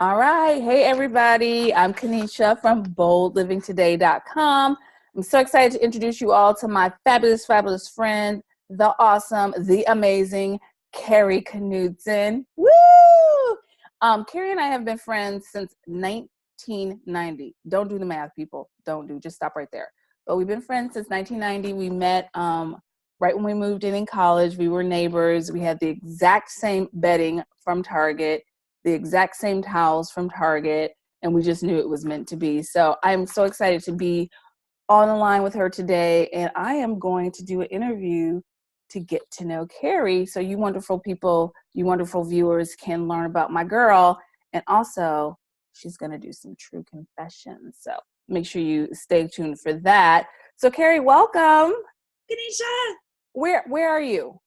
All right. Hey, everybody. I'm Kanesha from boldlivingtoday.com. I'm so excited to introduce you all to my fabulous, fabulous friend, the awesome, the amazing Kari Knutson. Woo! Kari and I have been friends since 1990. Don't do the math, people. Don't do. Just stop right there. But we've been friends since 1990. We met right when we moved in college. We were neighbors. We had the exact same bedding from Target, the exact same towels from Target, and we just knew it was meant to be. So I'm so excited to be on the line with her today, and I am going to do an interview to get to know Kari, so you wonderful people, you wonderful viewers can learn about my girl, and also she's going to do some true confessions. So make sure you stay tuned for that. So Kari, welcome. Kanesha, Where are you?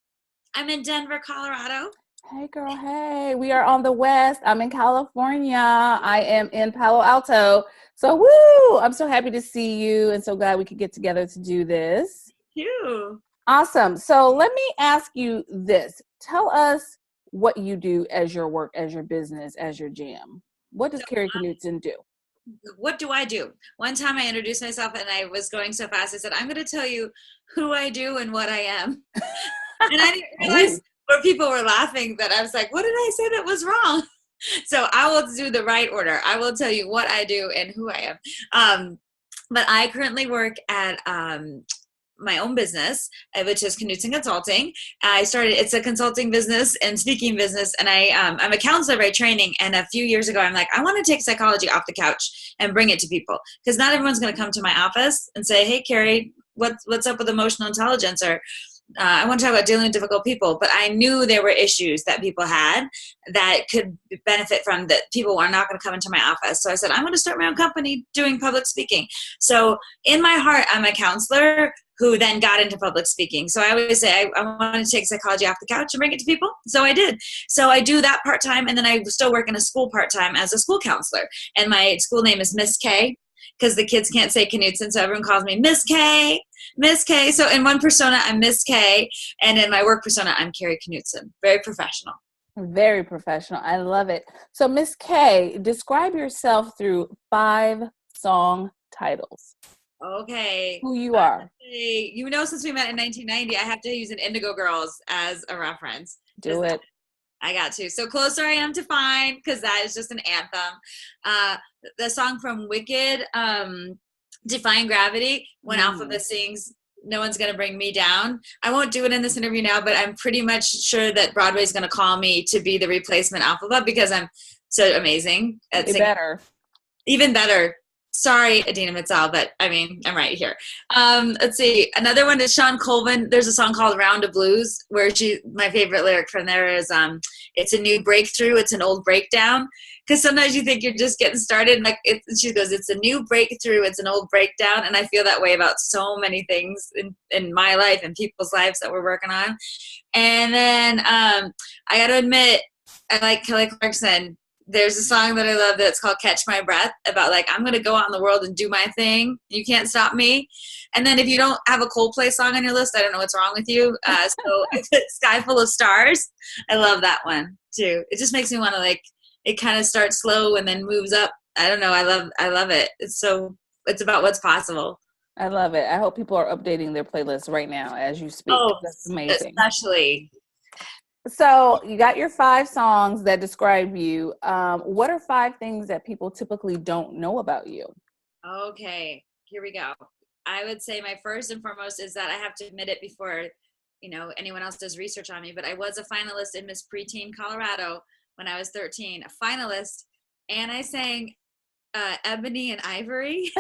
I'm in Denver, Colorado. Hey girl, hey. We are on the West. I'm in California. I am in Palo Alto. So woo! I'm so happy to see you and so glad we could get together to do this. You. Awesome. So let me ask you this. Tell us what you do as your work, as your business, as your jam. What does Kari Knutson do? What do I do? One time I introduced myself and I was going so fast. I said, I'm going to tell you who I do and what I am. And I didn't realize where people were laughing that I was like, what did I say that was wrong? So I will do the right order. I will tell you what I do and who I am. But I currently work at my own business, which is Knutson Consulting. It's a consulting business and speaking business. And I'm a counselor by training. And a few years ago, I'm like, I want to take psychology off the couch and bring it to people. Because not everyone's going to come to my office and say, hey, Kari, what's up with emotional intelligence? Or I want to talk about dealing with difficult people, but I knew there were issues that people had that could benefit from that people are not going to come into my office. So I said, I'm going to start my own company doing public speaking. So in my heart, I'm a counselor who then got into public speaking. So I always say, I want to take psychology off the couch and bring it to people. So I did. So I do that part-time, and then I still work in a school part-time as a school counselor. And my school name is Miss K, because the kids can't say Knutson, so everyone calls me Miss K, Miss K. So in one persona, I'm Miss K, and in my work persona, I'm Kari Knutson. Very professional. Very professional. I love it. So Miss K, describe yourself through 5 song titles. Okay. Who you are. You know, since we met in 1990, I have to use an Indigo Girls as a reference. Do it. I got to. So Closer I Am to Find, because that is just an anthem. The song from Wicked, Defying Gravity, when Alphabet sings No One's Gonna Bring Me Down. I won't do it in this interview now, but I'm pretty much sure that Broadway's gonna call me to be the replacement Alphabet because I'm so amazing at singing. Even better. Sorry, Adina Mitzel, but I mean, I'm right here. Let's see. Another one is Sean Colvin. There's a song called Round of Blues where my favorite lyric from there is, it's a new breakthrough. It's an old breakdown. Because sometimes you think you're just getting started. And she goes, it's a new breakthrough. It's an old breakdown. And I feel that way about so many things in my life and people's lives that we're working on. And then I got to admit, I like Kelly Clarkson. There's a song that I love that's called Catch My Breath, about like, I'm going to go out in the world and do my thing. You can't stop me. And then if you don't have a Coldplay song on your list, I don't know what's wrong with you. So Sky Full of Stars. I love that one too. It just makes me want to it kind of starts slow and then moves up. I don't know. I love it. It's about what's possible. I love it. I hope people are updating their playlists right now as you speak. Oh, that's amazing. Especially. So you got your 5 songs that describe you. What are 5 things that people typically don't know about you? Okay, here we go. I would say my first and foremost is that I have to admit it before, anyone else does research on me, but I was a finalist in Miss Preteen Colorado when I was 13, a finalist, and I sang Ebony and Ivory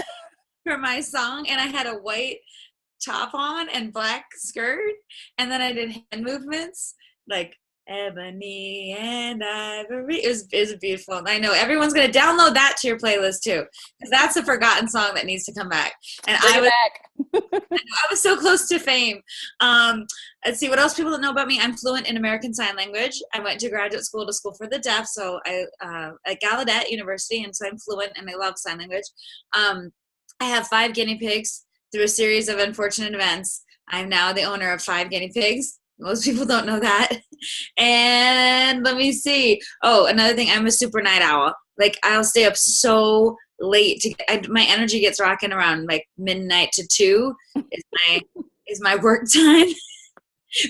for my song, and I had a white top on and black skirt, and then I did hand movements like Ebony and Ivory. It was beautiful. And I know everyone's going to download that to your playlist too, because that's a forgotten song that needs to come back. And I was so close to fame. Let's see what else people don't know about me. I'm fluent in American Sign Language. I went to graduate school to School for the Deaf, so at Gallaudet University, and so I'm fluent and I love sign language. I have 5 guinea pigs. Through a series of unfortunate events, I'm now the owner of 5 guinea pigs. Most people don't know that. And let me see. Oh, another thing, I'm a super night owl. Like I'll stay up so late my energy gets rocking around like midnight to 2 is my work time.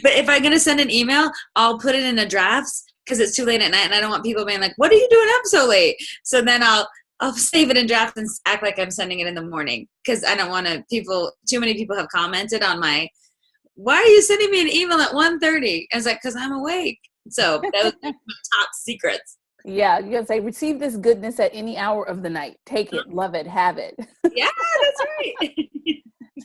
But if I'm gonna send an email, I'll put it in a drafts because it's too late at night and I don't want people being like, "What are you doing up so late?" So then I'll save it in draft and act like I'm sending it in the morning because I don't want to too many people have commented on why are you sending me an email at 1:30? I was like, because I'm awake. So that was my top secrets. Yeah, you gotta say, receive this goodness at any hour of the night. Take it, love it, have it. Yeah, that's right.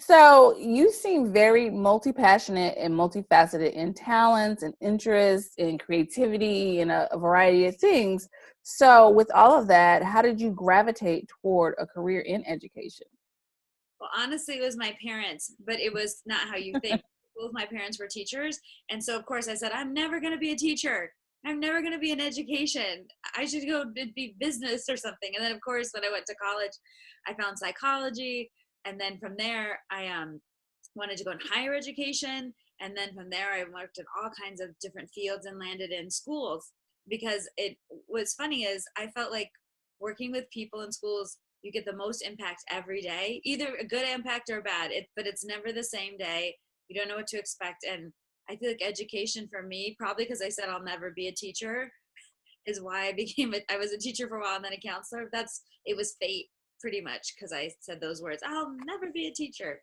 So you seem very multi-passionate and multifaceted in talents and interests and creativity and a variety of things. So with all of that, how did you gravitate toward a career in education? Well, honestly, it was my parents, but it was not how you think. Both my parents were teachers. And so, of course, I said, I'm never going to be a teacher. I'm never going to be in education. I should go be business or something. And then, of course, when I went to college, I found psychology. And then from there, I wanted to go in higher education. And then from there, I worked in all kinds of different fields and landed in schools. Because what's funny is I felt like working with people in schools, you get the most impact every day, either a good impact or bad, but it's never the same day. You don't know what to expect. And I feel like education for me, probably because I said I'll never be a teacher, is why I was a teacher for a while and then a counselor. It was fate pretty much because I said those words, I'll never be a teacher.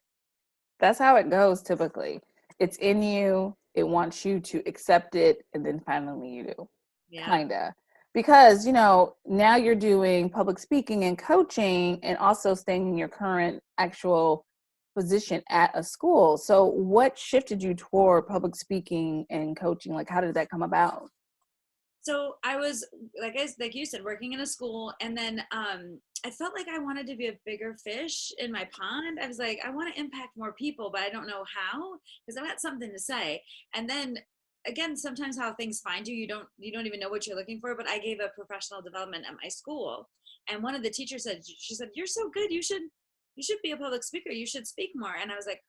That's how it goes typically. It's in you, it wants you to accept it, and then finally you do. Yeah. Kinda. Because, now you're doing public speaking and coaching and also staying in your current actual position at a school. So what shifted you toward public speaking and coaching? Like, how did that come about? So I was, like you said, working in a school, and then I felt like I wanted to be a bigger fish in my pond. I was like, I want to impact more people, but I don't know how because I've got something to say. And then again, sometimes how things find you, you don't even know what you're looking for. But I gave a professional development at my school, and one of the teachers she said, "You're so good. You should be a public speaker. You should speak more." And I was like,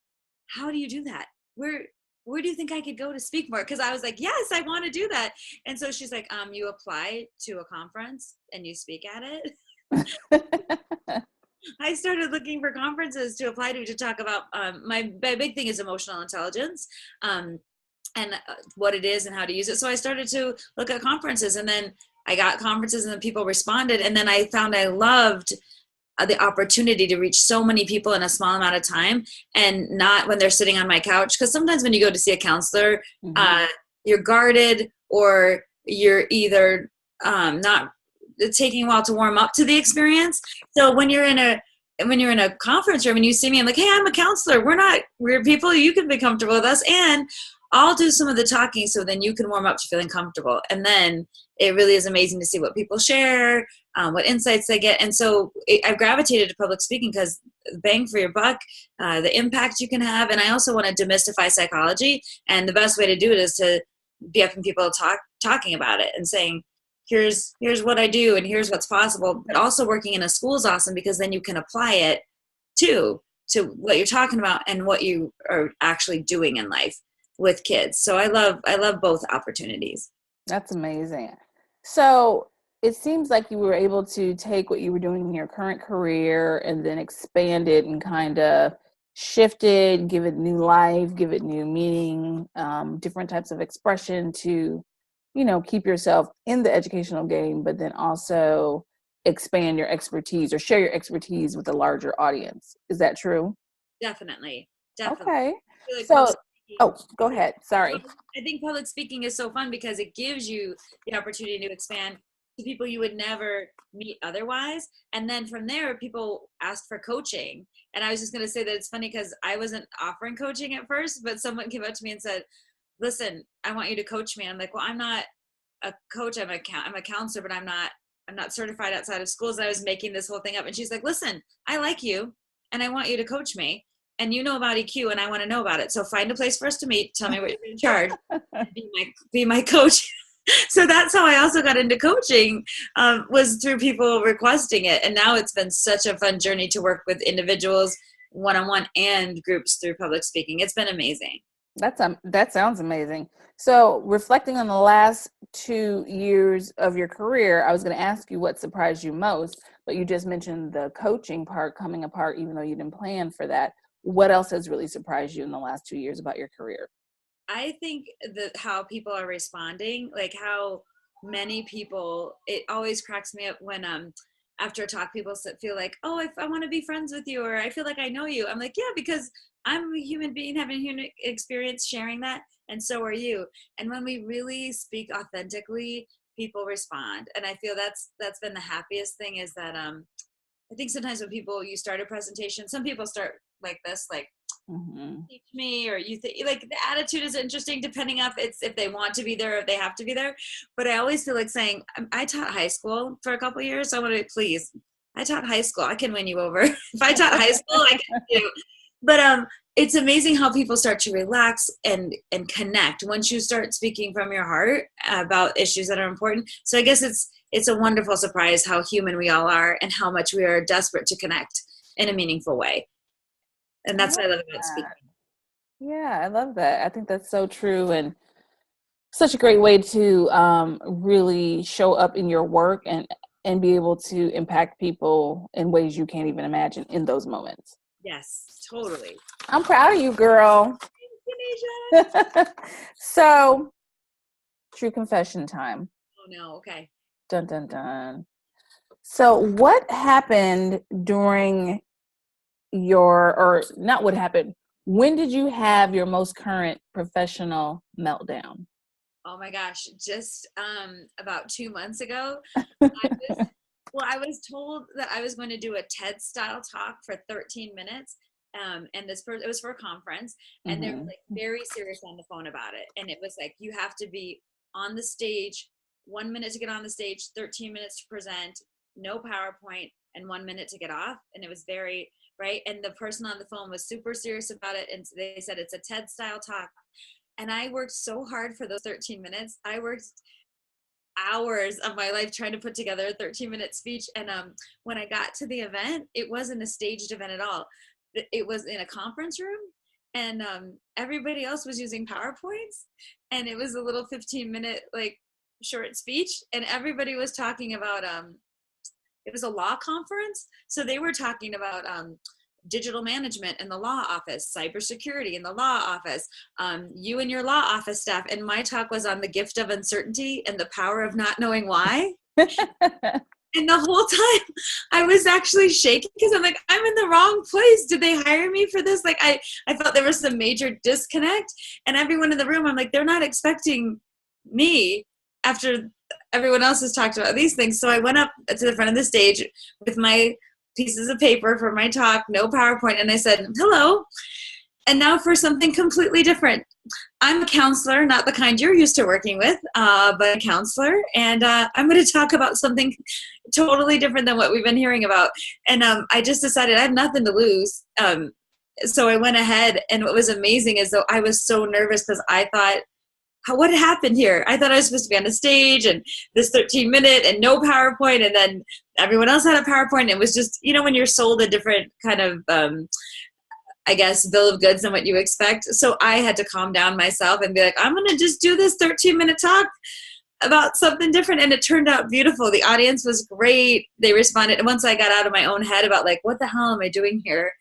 "How do you do that? Where do you think I could go to speak more?" Because I was like, yes, I want to do that. And so she's like, you apply to a conference and you speak at it. I started looking for conferences to apply to talk about my big thing is emotional intelligence and what it is and how to use it. So I started to look at conferences, and then I got conferences and then people responded. And then I found I loved the opportunity to reach so many people in a small amount of time, and not when they're sitting on my couch. Because sometimes when you go to see a counselor, you're guarded, or you're either not taking a while to warm up to the experience. So when you're in a conference room and you see me, I'm like, hey, I'm a counselor. We're people. You can be comfortable with us, and I'll do some of the talking so then you can warm up to feeling comfortable. And then it really is amazing to see what people share, what insights they get. And so I've gravitated to public speaking because bang for your buck, the impact you can have. And I also want to demystify psychology. And the best way to do it is to be up in people talking about it and saying, here's what I do and here's what's possible. But also working in a school is awesome because then you can apply it to what you're talking about and what you are actually doing in life with kids. So I love both opportunities. That's amazing. So it seems like you were able to take what you were doing in your current career and then expand it and kind of shift it, give it new life, give it new meaning, different types of expression to, keep yourself in the educational game, but then also expand your expertise or share your expertise with a larger audience. Is that true? Definitely. Okay. Like so, go ahead. Sorry. I think public speaking is so fun because it gives you the opportunity to expand to people you would never meet otherwise. And then from there, people asked for coaching. And I was just going to say that it's funny because I wasn't offering coaching at first, but someone came up to me and said, listen, I want you to coach me. And I'm like, well, I'm not a coach. I'm a counselor, but I'm not certified outside of schools. And I was making this whole thing up. And she's like, listen, I like you and I want you to coach me. And you know about EQ and I want to know about it. So find a place for us to meet. Tell me what you're in charge. Be my coach. So that's how I also got into coaching, was through people requesting it. And now it's been such a fun journey to work with individuals one-on-one and groups through public speaking. It's been amazing. That sounds amazing. So, reflecting on the last 2 years of your career, I was going to ask you what surprised you most, but you just mentioned the coaching part coming apart, even though you didn't plan for that. What else has really surprised you in the last 2 years about your career? I think that how people are responding, like how many people, it always cracks me up when after a talk people feel like, oh, I want to be friends with you, or I feel like I know you. I'm like, yeah, because I'm a human being having a human experience sharing that, and so are you. And when we really speak authentically, people respond. And I feel that's been the happiest thing, is that I think sometimes when you start a presentation, some people start like this, like, teach me, or you think like the attitude is interesting depending on if they want to be there or if they have to be there. But I always feel like saying, I taught high school for a couple of years, so I want to, please, I taught high school, I can win you over. If I taught high school, I can do. But it's amazing how people start to relax and connect once you start speaking from your heart about issues that are important. So I guess it's a wonderful surprise how human we all are and how much we are desperate to connect in a meaningful way. And that's what I love about speaking. Yeah, I love that. I think that's so true, and such a great way to really show up in your work and be able to impact people in ways you can't even imagine in those moments. Yes, totally. I'm proud of you, girl. Thanks, Kanesha. So, true confession time. Oh no, okay. Dun dun dun. So, what happened during or not what happened? When did you have your most current professional meltdown? Oh my gosh, just about 2 months ago, I was told that I was going to do a TED style talk for 13 minutes. And it was for a conference, and they were like very serious on the phone about it. And it was like, you have to be on the stage, 1 minute to get on the stage, 13 minutes to present, no PowerPoint, and 1 minute to get off. And it was very, right. And the person on the phone was super serious about it. And they said, it's a TED style talk. And I worked so hard for those 13 minutes. I worked hours of my life trying to put together a 13-minute speech. And when I got to the event, it wasn't a staged event at all. It was in a conference room, and everybody else was using PowerPoints, and it was a little 15-minute like short speech, and everybody was talking about it was a law conference, so they were talking about digital management in the law office, cybersecurity in the law office, you and your law office staff. And my talk was on the gift of uncertainty and the power of not knowing why. And the whole time I was actually shaking because I'm like, I'm in the wrong place. Did they hire me for this? Like I felt there was some major disconnect, and everyone in the room, I'm like, they're not expecting me after everyone else has talked about these things. So I went up to the front of the stage with my pieces of paper for my talk, no PowerPoint, and I said, hello. And now for something completely different. I'm a counselor, not the kind you're used to working with, but a counselor. And I'm going to talk about something totally different than what we've been hearing about. And I just decided I have nothing to lose. So I went ahead, and what was amazing is though I was so nervous because I thought, what happened here? I thought I was supposed to be on a stage and this 13-minute and no PowerPoint, and then everyone else had a PowerPoint. It was just, when you're sold a different kind of, I guess, bill of goods than what you expect. So I had to calm down myself and be like, I'm going to just do this 13-minute talk about something different. And it turned out beautiful. The audience was great. They responded. And once I got out of my own head about like, what the hell am I doing here?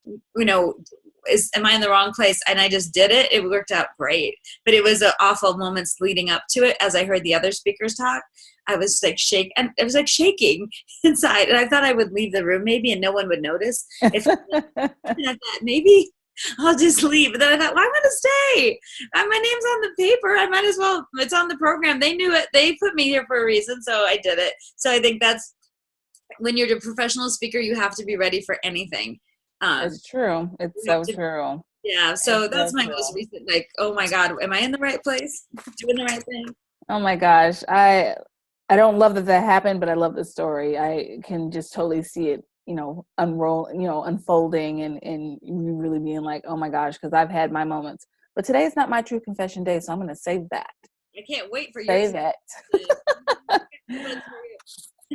Am I in the wrong place? And I just did it. It worked out great. But it was awful moments leading up to it. As I heard the other speakers talk, I was like it was like shaking inside. And I thought I would leave the room maybe and no one would notice. And I thought maybe I'll just leave. But then I thought, well, I'm going to stay. My name's on the paper. I might as well. It's on the program. They knew it. They put me here for a reason. So I did it. So I think that's when you're a professional speaker, you have to be ready for anything. It's true. It's so true. Yeah. So that's my most recent, like, oh my God, am I in the right place? Doing the right thing? Oh my gosh. I don't love that happened, but I love the story. I can just totally see it, unfolding and really being like, oh my gosh, because I've had my moments. But today is not my true confession day, so I'm going to save that. I can't wait for you. Save that.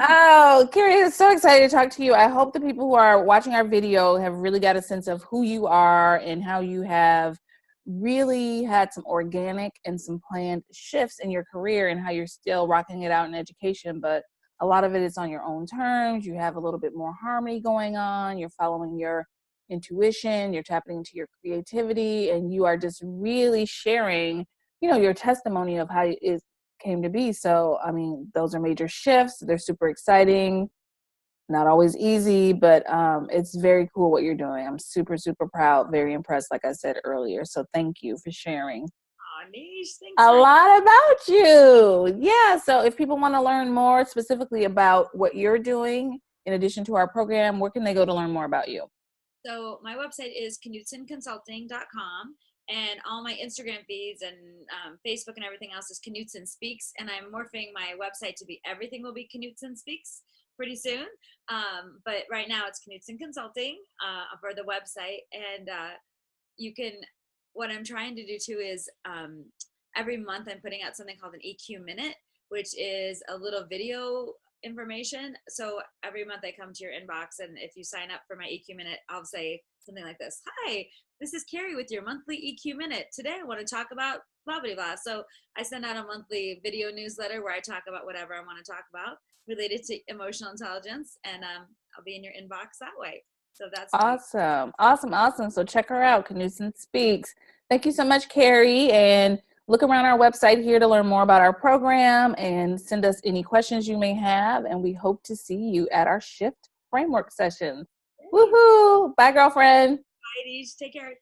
Oh, Kari, I'm so excited to talk to you. I hope the people who are watching our video have really got a sense of who you are and how you have really had some organic and some planned shifts in your career and how you're still rocking it out in education, but a lot of it is on your own terms. You have a little bit more harmony going on. You're following your intuition. You're tapping into your creativity, and you are just really sharing, your testimony of how it came to be. So, I mean, those are major shifts. They're super exciting. Not always easy, but it's very cool what you're doing. I'm super, super proud, very impressed, like I said earlier. So thank you for sharing Oh, niche. Thanks a lot about you. Yeah. So if people want to learn more specifically about what you're doing in addition to our program, where can they go to learn more about you? So my website is KnuttsonConsulting.com, and all my Instagram feeds and Facebook and everything else is Knutson Speaks. And I'm morphing my website to be everything will be Knutson Speaks pretty soon. But right now it's Knutson Consulting for the website. And you can, what I'm trying to do too is every month I'm putting out something called an EQ Minute, which is a little video information. So every month I come to your inbox, and if you sign up for my EQ Minute, I'll say something like this: "Hi, this is Kari with your monthly EQ Minute. Today I want to talk about blah, blah, blah." So I send out a monthly video newsletter where I talk about whatever I want to talk about related to emotional intelligence, and I'll be in your inbox that way. So that's awesome. So check her out, Knutson Speaks. Thank you so much, Kari, and look around our website here to learn more about our program and send us any questions you may have. And we hope to see you at our Shift Framework session. Woohoo! Bye, girlfriend. Bye, Take care.